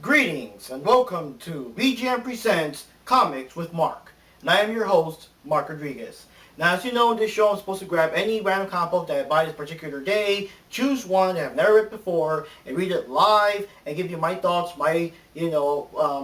Greetings and welcome to VGM Presents Comics with Mark. And I am your host, Mark Rodriguez. Now, as you know, in this show I'm supposed to grab any random comic book that I buy this particular day, choose one that I've never read before, and read it live, and give you my thoughts, my,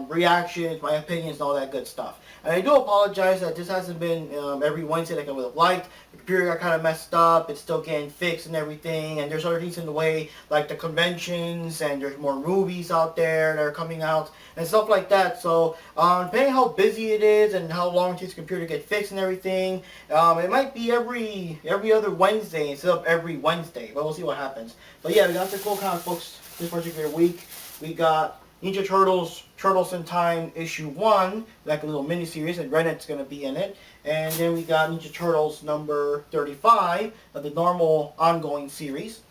reactions, my opinions, and all that good stuff. And I do apologize that this hasn't been every Wednesday like I would have liked. The computer got kind of messed up, it's still getting fixed and everything, and there's other things in the way, like the conventions, and there's more movies out there that are coming out, and stuff like that. So, depending how busy it is, and how long it takes the computer to get fixed and everything, it might be every other Wednesday instead of every Wednesday, but we'll see what happens. But yeah, we got the cool comic books this particular week. We got Ninja Turtles, Turtles in Time issue 1, like a little mini-series, and Rennett's going to be in it. And then we got Ninja Turtles number 35, of the normal ongoing series.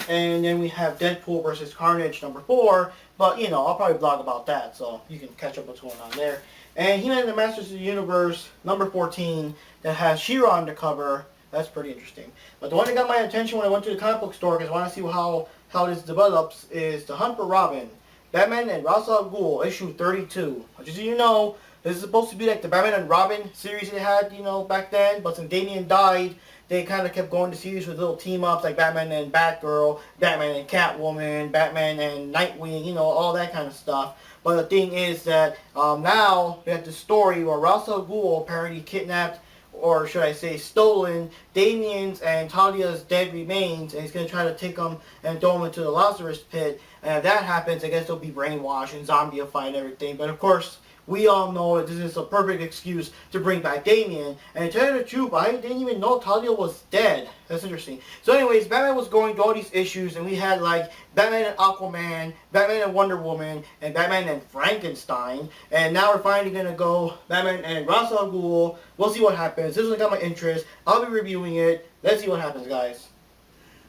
And then we have Deadpool vs. Carnage number 4, but I'll probably blog about that, so you can catch up what's going on there. And He-Man and the Masters of the Universe number 14, that has She-Ra on the cover. That's pretty interesting. But the one that got my attention when I went to the comic book store, because I want to see how this develops, is The Hunt for Robin, Batman and Ra's al Ghul, issue 32. Just so you know, this is supposed to be like the Batman and Robin series they had, back then. But since Damian died, they kind of kept going to series with little team-ups like Batman and Batgirl, Batman and Catwoman, Batman and Nightwing, all that kind of stuff. But the thing is that now we have the story where Ra's al Ghul apparently kidnapped, or should I say stolen, Damian's and Talia's dead remains, and he's going to try to take them and throw them into the Lazarus pit. And if that happens, I guess they'll be brainwashed and zombified and everything. But of course, we all know that this is a perfect excuse to bring back Damian. And to tell you the truth, I didn't even know Talia was dead. That's interesting. So anyways, Batman was going through all these issues, and we had like Batman and Aquaman, Batman and Wonder Woman, and Batman and Frankenstein. And now we're finally going to go Batman and Ra's al Ghul. We'll see what happens. This one got my interest. I'll be reviewing it. Let's see what happens, guys.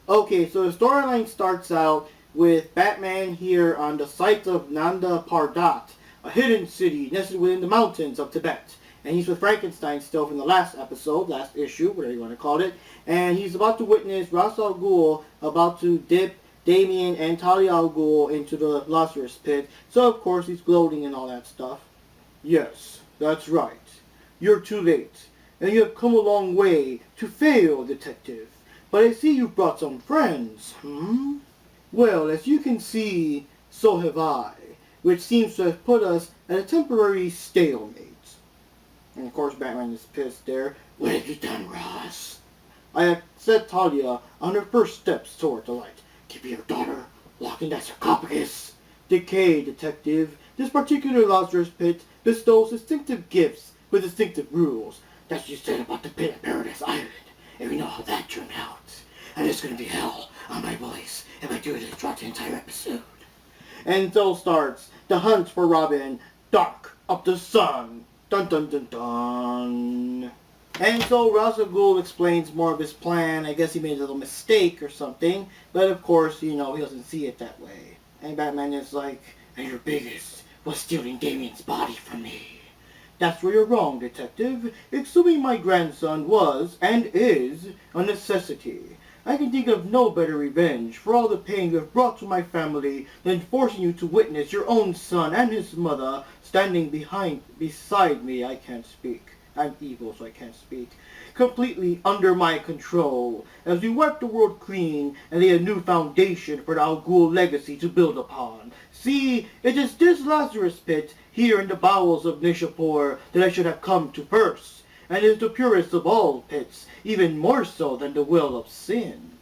Okay, so the storyline starts out with Batman here on the site of Nanda Parbat, a hidden city nestled within the mountains of Tibet. And he's with Frankenstein still from the last episode, last issue, whatever you want to call it. And he's about to witness Ra's al Ghul about to dip Damian and Talia al Ghul into the Lazarus pit. So of course he's gloating and all that stuff. Yes, that's right. You're too late. And you have come a long way to fail, detective. But I see you've brought some friends, Well, as you can see, so have I, which seems to have put us at a temporary stalemate. And of course Batman is pissed there. What have you done, Ross? I have set Talia on her first steps toward the light. Keep your daughter locked in that sarcophagus. Decay, detective. This particular Lazarus pit bestows distinctive gifts with distinctive rules. That's what you said about the pit at Paradise Island. And we know how that turned out. And it's gonna be hell on my voice if I do this throughout the entire episode. And so starts the hunt for Robin, Dark of the Sun. Dun dun dun dun. And so Ra's al Ghul explains more of his plan. I guess he made a little mistake or something. But of course, he doesn't see it that way. And Batman is like, and your biggest was stealing Damian's body from me. That's where you're wrong, detective. Assuming my grandson was, and is, a necessity. I can think of no better revenge for all the pain you have brought to my family than forcing you to witness your own son and his mother standing beside me. I can't speak. I'm evil, so I can't speak. Completely under my control, as we wipe the world clean and lay a new foundation for the Al Ghul legacy to build upon. See, it is this Lazarus pit here in the bowels of Nishapur that I should have come to first. And it is the purest of all pits, even more so than the well of sin.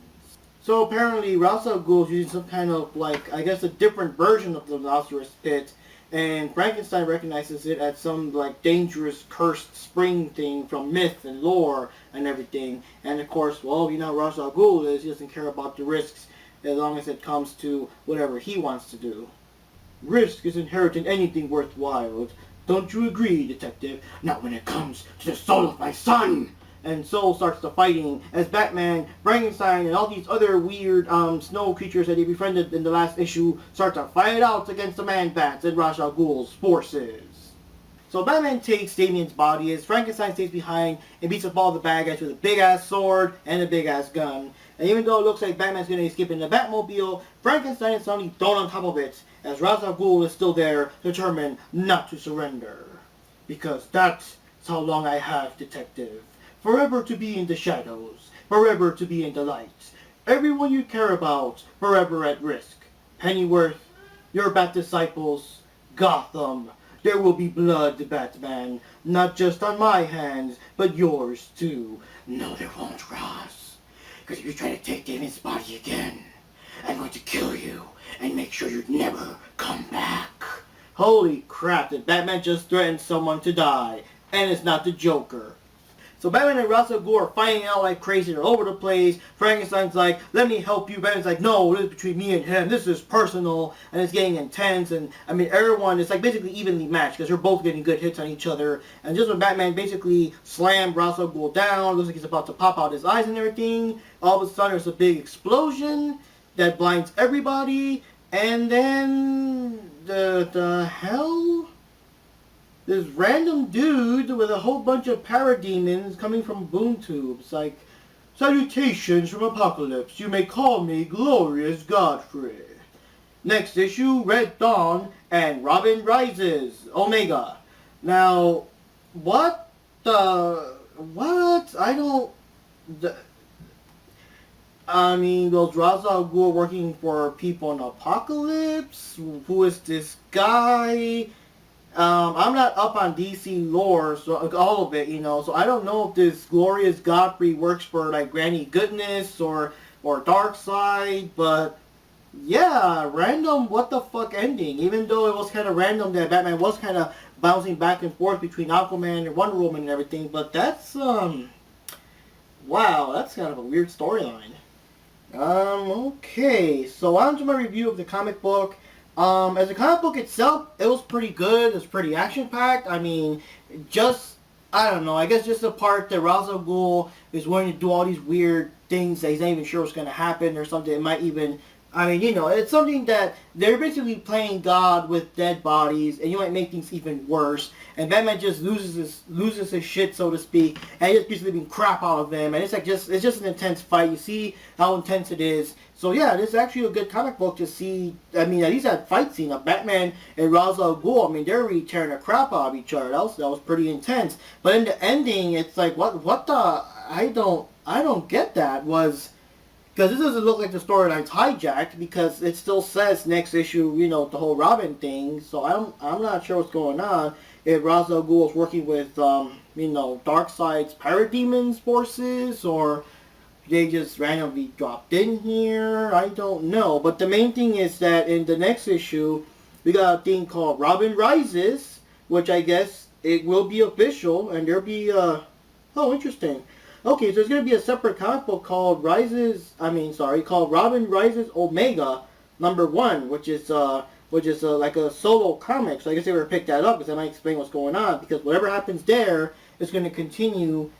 So apparently Ra's al Ghul is using some kind of, I guess a different version of the Lazarus pit, and Frankenstein recognizes it as some, dangerous, cursed spring thing from myth and lore and everything. And of course, well, Ra's al Ghul is, he doesn't care about the risks as long as it comes to whatever he wants to do. Risk is inherent in anything worthwhile. Don't you agree, detective? Not when it comes to the soul of my son! And so starts the fighting as Batman, Frankenstein, and all these other weird snow creatures that he befriended in the last issue start to fight out against the Man-Bats and Ra's al Ghul's forces. So Batman takes Damian's body as Frankenstein stays behind and beats up all the bad guys with a big-ass sword and a big-ass gun. and even though it looks like Batman's going to escape in the Batmobile, Frankenstein is suddenly thrown on top of it, as Ra's al Ghul is still there, determined not to surrender. Because that's how long I have, detective. Forever to be in the shadows, forever to be in the light. Everyone you care about, forever at risk. Pennyworth, your Bat disciples, Gotham. There will be blood, Batman. Not just on my hands, but yours too. No, there won't, Ross. Because if you try to take Damian's body again, I'm going to kill you and make sure you never come back. Holy crap, did Batman just threaten someone to die? And it's not the Joker. So Batman and Ra's al Ghul are fighting out like crazy. They're all over the place. Frankenstein's like, let me help you. Batman's like, no, this is between me and him. This is personal. And it's getting intense. And, I mean, everyone is like basically evenly matched because they're both getting good hits on each other. And just when Batman basically slammed Ra's al Ghul down, looks like he's about to pop out his eyes and everything, all of a sudden there's a big explosion that blinds everybody. And then, the hell? This random dude with a whole bunch of parademons coming from boom tubes, like, salutations from Apocalypse, you may call me Glorious Godfrey. Next issue, Red Dawn and Robin Rises, Omega. Now, what? I mean, was Ra's al Ghul working for people in Apocalypse? Who is this guy? I'm not up on DC lore, so all of it, you know, so I don't know if this Glorious Godfrey works for, like, Granny Goodness or Darkseid, but, yeah, random what the fuck ending, even though it was kind of random that Batman was kind of bouncing back and forth between Aquaman and Wonder Woman and everything, but that's, wow, that's kind of a weird storyline. Okay, so on to my review of the comic book. As a comic book itself, it was pretty good. It was pretty action-packed. I mean, I don't know, I guess just the part that Ra's al Ghul is willing to do all these weird things that he's not even sure what's going to happen or something. It might even, I mean, you know, it's something that they're basically playing God with dead bodies, and you might make things even worse. And Batman just loses his shit, so to speak, and he just keeps leaving crap out of them. And it's like it's just an intense fight. You see how intense it is. So yeah, this is actually a good comic book to see. I mean, at least that fight scene of Batman and Ra's al Ghul, I mean, they're really tearing the crap out of each other. That was pretty intense. But in the ending, it's like, what the, I don't get that. Because this doesn't look like the storyline's hijacked, because it still says next issue, you know, the whole Robin thing. So I'm not sure what's going on. If Ra's al Ghul is working with, you know, Darkseid's Parademons forces, or they just randomly dropped in here. I don't know. But the main thing is that in the next issue, we got a thing called Robin Rises, which I guess it will be official, and there'll be, oh, interesting. Okay, so there's going to be a separate comic book called called Robin Rises Omega #1, which is like a solo comic. So I guess they were to pick that up, because that might explain what's going on, because whatever happens there is going to continue.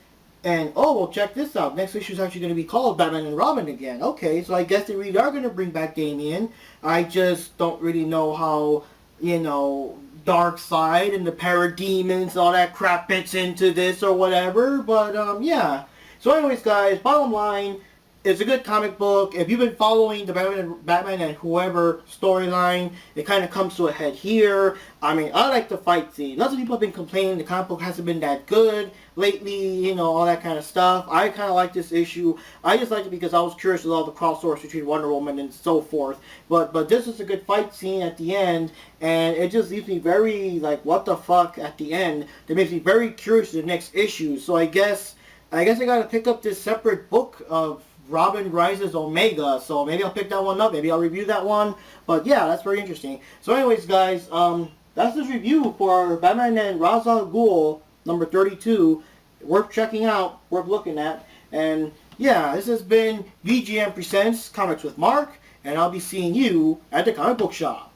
And, oh, well, check this out. Next issue is actually going to be called Batman and Robin again. Okay, so I guess they really are going to bring back Damian. I just don't really know how, you know, Darkseid and the Parademons and all that crap fits into this or whatever. But, yeah. So anyways, guys, bottom line, it's a good comic book. If you've been following the Batman and whoever storyline, it kind of comes to a head here. I mean, I like the fight scene. Lots of people have been complaining the comic book hasn't been that good lately, you know, all that kind of stuff. I kind of like this issue. I just liked it because I was curious with all the crossovers between Wonder Woman and so forth. But this is a good fight scene at the end, and it just leaves me very, like, what the fuck at the end. That makes me very curious to the next issue. So I guess I gotta pick up this separate book of Robin Rises Omega, so maybe I'll pick that one up, maybe I'll review that one, but yeah, that's very interesting. So anyways, guys, that's this review for Batman and Ra's al Ghul, number 32, worth checking out, worth looking at, and yeah, this has been VGM Presents Comics with Mark, and I'll be seeing you at the comic book shop.